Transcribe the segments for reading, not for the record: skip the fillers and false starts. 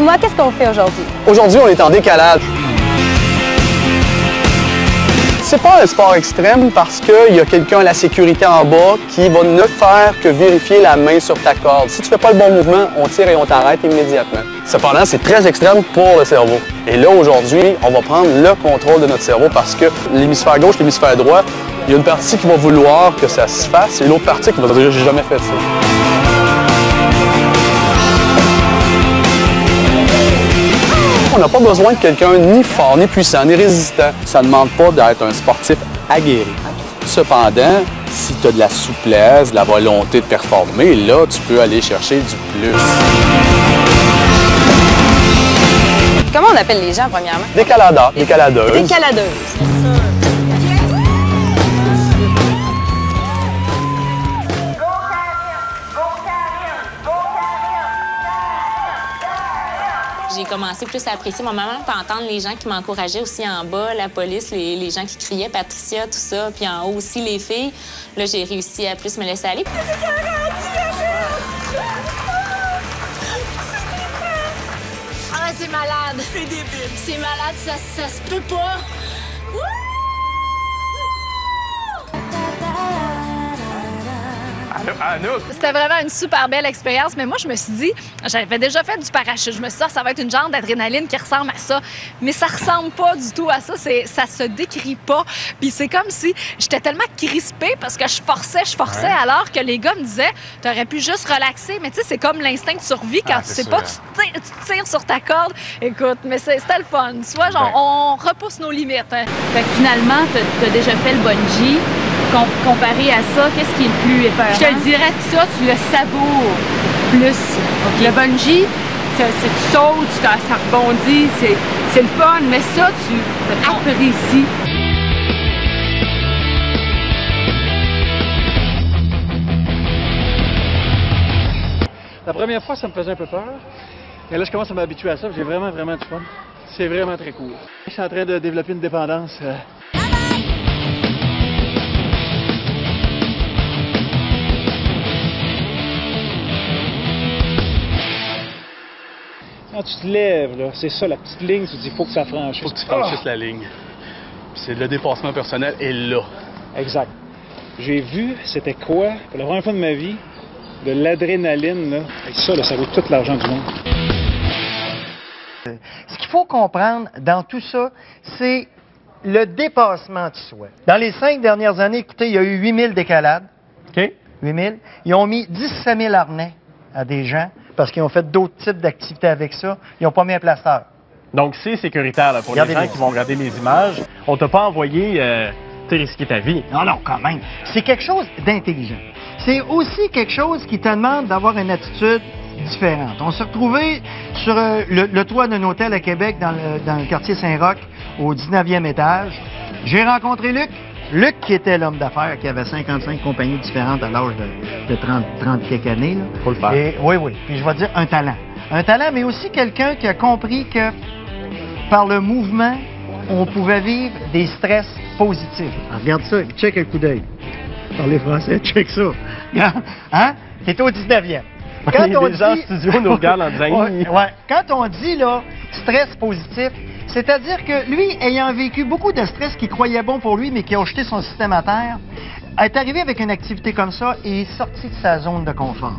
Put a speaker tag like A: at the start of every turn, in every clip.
A: Thomas, qu'est-ce qu'on fait aujourd'hui?
B: Aujourd'hui, on est en décalage. C'est pas un sport extrême parce qu'il y a quelqu'un à la sécurité en bas qui va ne faire que vérifier la main sur ta corde. Si tu fais pas le bon mouvement, on tire et on t'arrête immédiatement. Cependant, c'est très extrême pour le cerveau. Et là, aujourd'hui, on va prendre le contrôle de notre cerveau parce que l'hémisphère gauche, l'hémisphère droit, il y a une partie qui va vouloir que ça se fasse et l'autre partie qui va dire « j'ai jamais fait ça ». On n'a pas besoin de quelqu'un ni fort, ni puissant, ni résistant. Ça ne demande pas d'être un sportif aguerri. Cependant, si tu as de la souplesse, de la volonté de performer, là, tu peux aller chercher du plus.
A: Comment on appelle les gens, premièrement?
B: Décaladeur, décaladeuse.
A: Décaladeuse.
C: J'ai commencé plus à apprécier mon maman, puis à entendre les gens qui m'encourageaient aussi en bas, la police, les gens qui criaient, Patricia, tout ça, puis en haut aussi les filles. Là, j'ai réussi à plus me laisser aller.
D: Ah, c'est malade! C'est débile! C'est malade, ça se peut pas!
E: C'était vraiment une super belle expérience, mais moi, je me suis dit, j'avais déjà fait du parachute. Je me suis dit, ça va être une genre d'adrénaline qui ressemble à ça. Mais ça ressemble pas du tout à ça. Ça se décrit pas. Puis c'est comme si j'étais tellement crispée parce que je forçais, alors que les gars me disaient, t'aurais pu juste relaxer. Mais tu sais, c'est comme l'instinct de survie quand tu sais pas, tu tires sur ta corde. Écoute, mais c'était le fun. Tu vois, genre, on repousse nos limites. Hein.
F: Fait que finalement, t'as déjà fait le bungee. Comparé à ça, qu'est-ce qui est le plus épeurant?
G: Je te le dirais que ça, tu le savoures plus. Okay. Le bungee, tu sautes, ça rebondit, c'est le fun, mais ça, tu apprécies.
H: La première fois, ça me faisait un peu peur. Mais là, je commence à m'habituer à ça. J'ai vraiment du fun. C'est vraiment très cool. Je suis en train de développer une dépendance. Quand tu te lèves, c'est ça, la petite ligne, tu te dis, il faut que ça franchisse.
B: Il faut que tu franchisses la ligne. C'est le dépassement personnel est là.
H: Exact. J'ai vu, c'était quoi, pour la première fois de ma vie, de l'adrénaline, là. Et ça, ça vaut tout l'argent du monde.
I: Ce qu'il faut comprendre dans tout ça, c'est le dépassement du souhait. Dans les 5 dernières années, écoutez, il y a eu 8000 décalades. OK. 8000. Ils ont mis 17 000 harnais à des gens parce qu'ils ont fait d'autres types d'activités avec ça. Ils n'ont pas mis un plasteur.
J: Donc, c'est sécuritaire là, pour les gens qui vont regarder les images. On t'a pas envoyé risquer ta vie.
I: Non, quand même. C'est quelque chose d'intelligent. C'est aussi quelque chose qui te demande d'avoir une attitude différente. On s'est retrouvés sur le toit d'un hôtel à Québec, dans le quartier Saint-Roch, au 19e étage. J'ai rencontré Luc. Luc, qui était l'homme d'affaires, qui avait 55 compagnies différentes à l'âge de 30 quelques années. Là.
J: Faut le faire.
I: Et, oui. Puis je vais dire un talent. Un talent, mais aussi quelqu'un qui a compris que par le mouvement, on pouvait vivre des stress positifs. Alors, regarde ça, check un coup d'œil. Parlez français, check ça. Regarde, hein? T'es au 19e.
J: Quand les gens en studio nous regardent en disant...
I: Quand on dit, là, stress positif, c'est-à-dire que lui, ayant vécu beaucoup de stress qui croyait bon pour lui, mais qui a jeté son système à terre, est arrivé avec une activité comme ça et est sorti de sa zone de confort.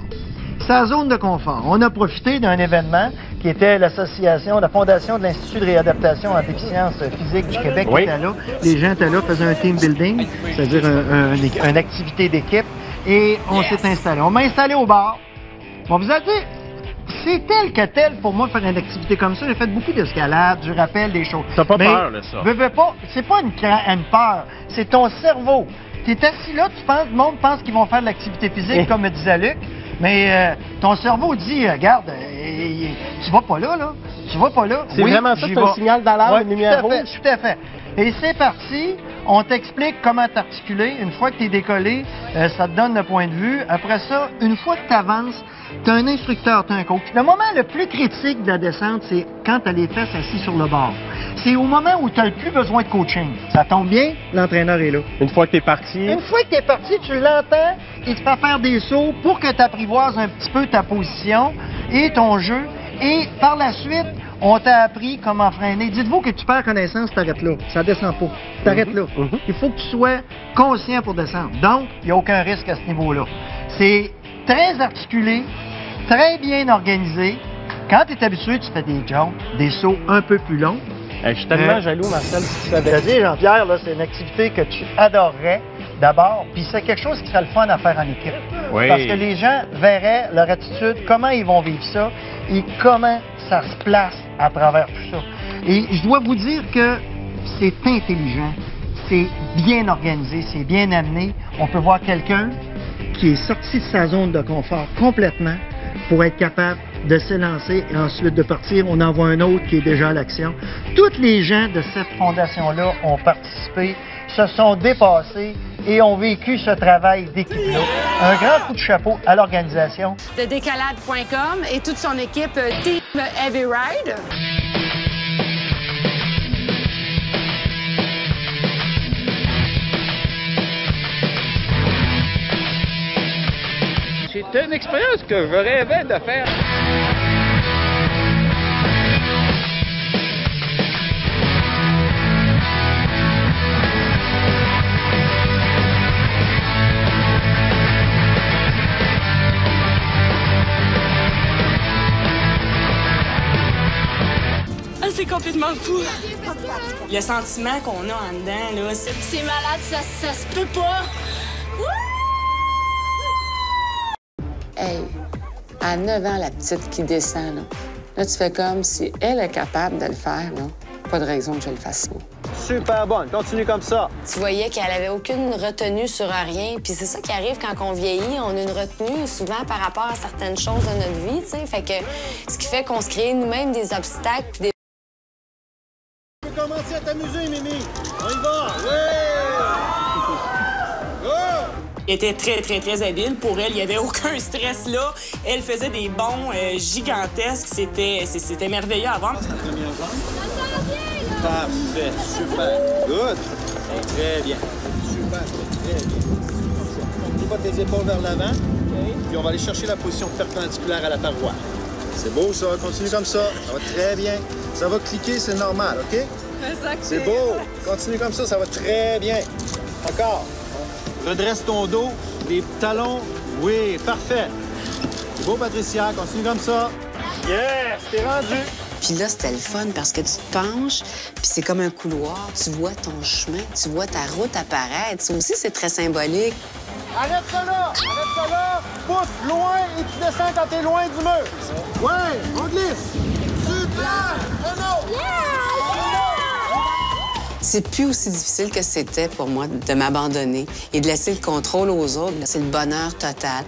I: Sa zone de confort. On a profité d'un événement qui était l'association, la fondation de l'Institut de réadaptation en déficience physique du Québec qui était là. Les gens étaient là, faisaient un team building, c'est-à-dire une activité d'équipe, et on s'est installé. On m'a installé au bar. On vous a dit, c'est tel que tel pour moi faire une activité comme ça. J'ai fait beaucoup d'escalade, du rappel, des choses.
J: T'as pas peur de ça?
I: C'est pas une peur, c'est ton cerveau. Tu es assis là, tu penses, le monde pense qu'ils vont faire de l'activité physique, comme me disait Luc, mais ton cerveau dit, regarde, tu vas pas là, là. Tu vas pas là.
J: C'est vraiment ça, c'est un signal d'alarme, une lumière rouge?
I: Tout à fait. Et c'est parti. On t'explique comment t'articuler. Une fois que tu es décollé, ça te donne le point de vue. Après ça, une fois que tu avances, tu as un instructeur, tu as un coach. Le moment le plus critique de la descente, c'est quand tu as les fesses assis sur le bord. C'est au moment où tu n'as le plus besoin de coaching. Ça tombe bien, l'entraîneur est là.
J: Une fois que tu es parti?
I: Une fois que tu es parti, tu l'entends, il te fait faire des sauts pour que tu apprivoises un petit peu ta position et ton jeu. Et par la suite, on t'a appris comment freiner. Dites-vous que tu perds connaissance, t'arrêtes là. Ça descend pas. T'arrêtes là. Il faut que tu sois conscient pour descendre. Donc, il n'y a aucun risque à ce niveau-là. C'est très articulé, très bien organisé. Quand tu es habitué, tu fais des jumps, des sauts un peu plus longs.
J: Je suis tellement jaloux, Marcel, si tu savais.
I: C'est-à-dire, Jean-Pierre, là, c'est une activité que tu adorerais d'abord, puis c'est quelque chose qui serait le fun à faire en équipe.
J: Oui.
I: Parce que les gens verraient leur attitude, comment ils vont vivre ça et comment ça se place à travers tout ça. Et je dois vous dire que c'est intelligent, c'est bien organisé, c'est bien amené. On peut voir quelqu'un qui est sorti de sa zone de confort complètement pour être capable de s'élancer et ensuite de partir. On en voit un autre qui est déjà à l'action. Tous les gens de cette fondation-là ont participé, se sont dépassés et ont vécu ce travail d'équipe-là. Un grand coup de chapeau à l'organisation.
D: De décalade.com et toute son équipe Team Heavy Ride.
K: C'est une expérience que je rêvais de faire.
L: C'est complètement fou. Le sentiment qu'on a en dedans, là,
D: c'est malade, ça se peut pas.
M: Hey, à 9 ans, la petite qui descend, là. Là, tu fais comme si elle est capable de le faire, là. Pas de raison que je le fasse pas.
N: Super bonne, continue comme ça.
M: Tu voyais qu'elle avait aucune retenue sur rien. Puis c'est ça qui arrive quand on vieillit. On a une retenue souvent par rapport à certaines choses de notre vie, tu sais. Fait que ce qui fait qu'on se crée nous-mêmes des obstacles puis des...
N: Tu peux commencer à t'amuser, Mimi. On y va. Oui!
L: Elle était très, très, très habile. Pour elle, il n'y avait aucun stress là. Elle faisait des bonds gigantesques. C'était merveilleux à voir.
N: Parfait, super. Good. Très bien. Super, très bien. Tu vas tes épaules vers l'avant. Puis on va aller chercher la position perpendiculaire à la paroi. C'est beau, ça. Continue comme ça. Ça va très bien. Ça va cliquer, c'est normal, OK? C'est beau. Continue comme ça va très bien. Encore. Redresse ton dos, les talons. Oui, parfait. C'est beau, Patricia. Continue comme ça. Yes, t'es rendu.
M: Puis là, c'était le fun parce que tu te penches, puis c'est comme un couloir. Tu vois ton chemin, tu vois ta route apparaître. Ça aussi, c'est très symbolique.
N: Arrête ça là! Arrête ça là! Pousse loin et tu descends quand t'es loin du mur. Ouais, on glisse. Super! Un autre!
M: C'est plus aussi difficile que c'était pour moi de m'abandonner et de laisser le contrôle aux autres. C'est le bonheur total.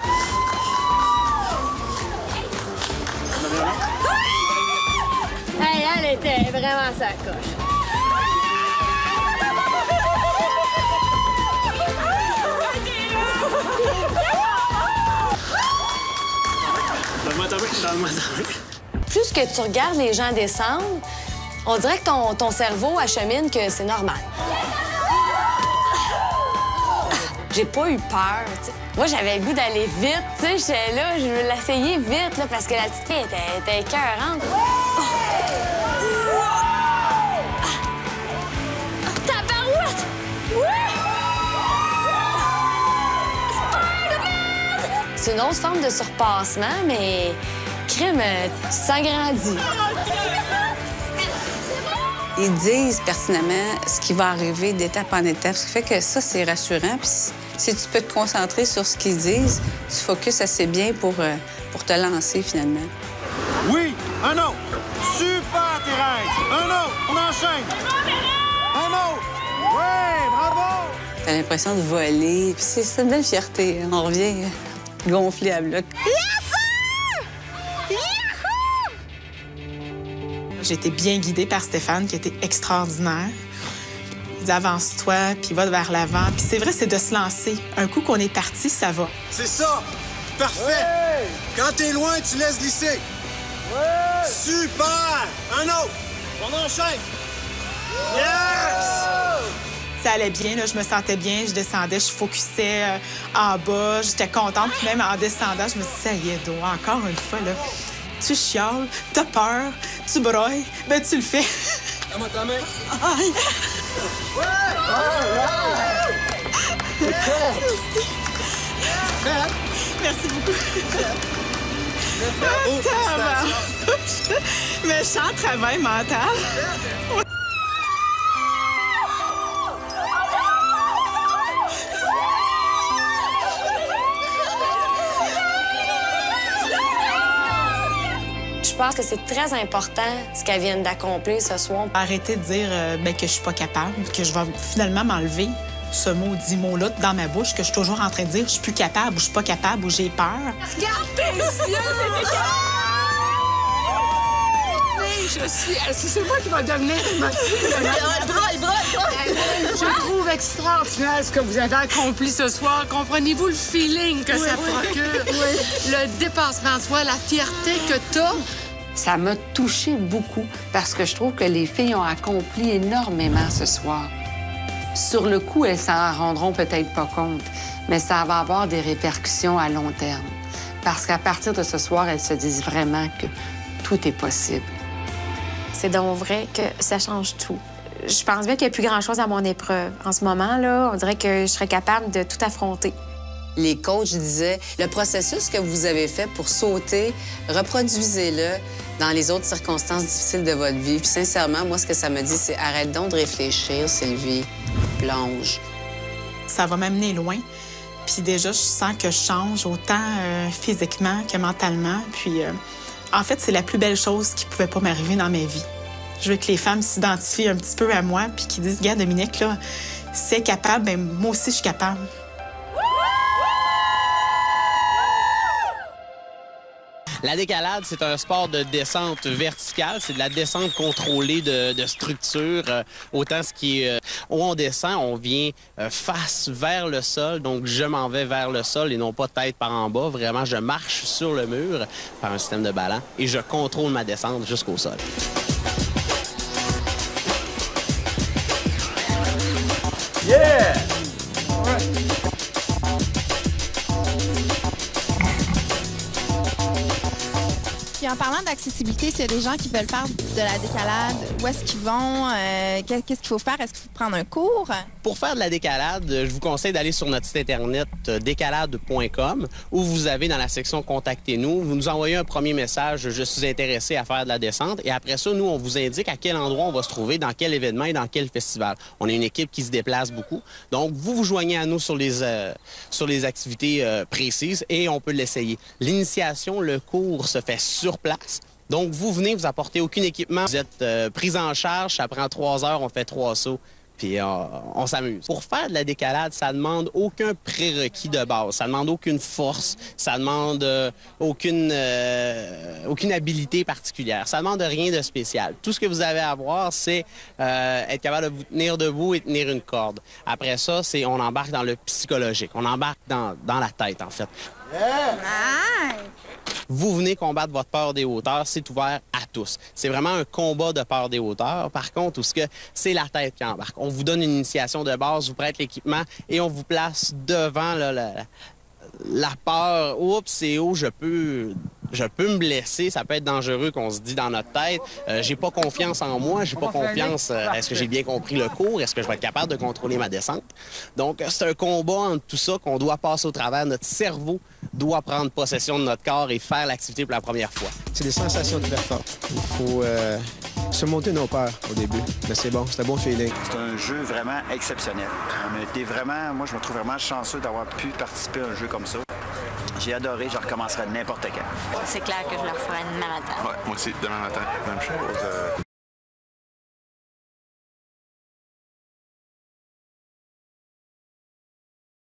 D: Hey, elle était vraiment sa coche.
M: Plus que tu regardes les gens descendre, on dirait que ton cerveau achemine que c'est normal. J'ai pas eu peur, t'sais. Moi, j'avais le goût d'aller vite, tu sais. J'étais là, je veux l'essayer vite, là, parce que la petite fille était écœurante.
D: Tabarouette!
M: C'est une autre forme de surpassement, mais crime, tu s'agrandis. Ils disent pertinemment ce qui va arriver d'étape en étape, ce qui fait que ça, c'est rassurant. Puis si tu peux te concentrer sur ce qu'ils disent, tu focuses assez bien pour te lancer, finalement.
N: Oui, un autre. Super, Thérèse. Un autre. On enchaîne. Un autre. Ouais, bravo.
M: T'as l'impression de voler, puis c'est une belle fierté. On revient gonflé à bloc.
O: J'ai été bien guidée par Stéphane, qui était extraordinaire. Il dit avance-toi, puis va vers l'avant. Puis c'est vrai, c'est de se lancer. Un coup qu'on est parti, ça va.
N: C'est ça. Parfait. Ouais. Quand t'es loin, tu laisses glisser. Ouais. Super. Un autre. On enchaîne. Yes!
O: Ça allait bien, là, je me sentais bien, je descendais, je focusais en bas, j'étais contente. Puis même en descendant, je me disais, ça y est, encore une fois, là. tu chiales, t'as peur, tu broyes, ben tu le fais.
N: Donne-moi ta main.
O: Aïe. Merci beaucoup. Méchant travail mental.
P: Je pense que c'est très important ce qu'elle vient d'accomplir ce soir.
O: Arrêtez de dire que je suis pas capable, que je vais finalement m'enlever ce maudit mot-là dans ma bouche, que je suis toujours en train de dire je suis plus capable, ou je suis pas capable, ou j'ai peur.
D: Regarde tes yeux!
Q: C'est moi qui va devenir émotive. Je trouve extraordinaire ce que vous avez accompli ce soir. Comprenez-vous le feeling que ça procure? Le dépassement de soi, la fierté que t'as?
R: Ça m'a touchée beaucoup parce que je trouve que les filles ont accompli énormément ce soir. Sur le coup, elles s'en rendront peut-être pas compte, mais ça va avoir des répercussions à long terme. Parce qu'à partir de ce soir, elles se disent vraiment que tout est possible.
P: C'est donc vrai que ça change tout. Je pense bien qu'il n'y a plus grand-chose à mon épreuve. En ce moment-là, on dirait que je serais capable de tout affronter.
M: Les coachs disaient, le processus que vous avez fait pour sauter, reproduisez-le dans les autres circonstances difficiles de votre vie. Puis sincèrement, moi, ce que ça me dit, c'est arrête donc de réfléchir, Sylvie. Plonge.
O: Ça va m'amener loin. Puis déjà, je sens que je change autant physiquement que mentalement. Puis en fait, c'est la plus belle chose qui pouvait pas m'arriver dans ma vie. Je veux que les femmes s'identifient un petit peu à moi puis qu'ils disent, regarde, Dominique, là, si elle est capable, ben moi aussi, je suis capable.
S: La décalade, c'est un sport de descente verticale. C'est de la descente contrôlée de structure. Autant ce qui est où on descend, on vient face vers le sol. Donc, je m'en vais vers le sol et non pas tête par en bas. Vraiment, je marche sur le mur par un système de ballon et je contrôle ma descente jusqu'au sol.
J: Yeah!
T: Puis en parlant d'accessibilité, s'il y a des gens qui veulent faire de la décalade, où est-ce qu'ils vont? Qu'est-ce qu'il faut faire? Est-ce qu'il faut prendre un cours?
S: Pour faire de la décalade, je vous conseille d'aller sur notre site internet décalade.com où vous avez dans la section « Contactez-nous ». Vous nous envoyez un premier message « Je suis intéressé à faire de la descente » et après ça, nous, on vous indique à quel endroit on va se trouver, dans quel événement et dans quel festival. On est une équipe qui se déplace beaucoup. Donc, vous vous joignez à nous sur les activités précises et on peut l'essayer. L'initiation, le cours se fait sur place. Donc, vous venez, vous apportez aucun équipement. Vous êtes pris en charge, ça prend 3 heures, on fait 3 sauts, puis on s'amuse. Pour faire de la décalade, ça demande aucun prérequis de base. Ça demande aucune force, ça demande aucune habilité particulière. Ça demande rien de spécial. Tout ce que vous avez à avoir, c'est être capable de vous tenir debout et tenir une corde. Après ça, on embarque dans le psychologique. On embarque dans la tête, en fait.
T: Yeah.
S: Vous venez combattre votre peur des hauteurs, c'est ouvert à tous. C'est vraiment un combat de peur des hauteurs. Par contre, où c'est la tête qui embarque. On vous donne une initiation de base, vous prête l'équipement et on vous place devant la peur. Oups, c'est où je peux me blesser, ça peut être dangereux qu'on se dit dans notre tête. J'ai pas confiance en moi, j'ai pas confiance. Est-ce que j'ai bien compris le cours? Est-ce que je vais être capable de contrôler ma descente? Donc, c'est un combat entre tout ça qu'on doit passer au travers. Notre cerveau doit prendre possession de notre corps et faire l'activité pour la première fois.
U: C'est des sensations très fortes. Il faut surmonter nos peurs au début. Mais c'est bon, c'est un bon feeling.
V: C'est un jeu vraiment exceptionnel. Moi, je me trouve vraiment chanceux d'avoir pu participer à un jeu comme ça. J'ai adoré, je recommencerai n'importe quand.
D: C'est clair que je le referai demain matin.
W: Ouais, moi aussi, demain matin, même chose.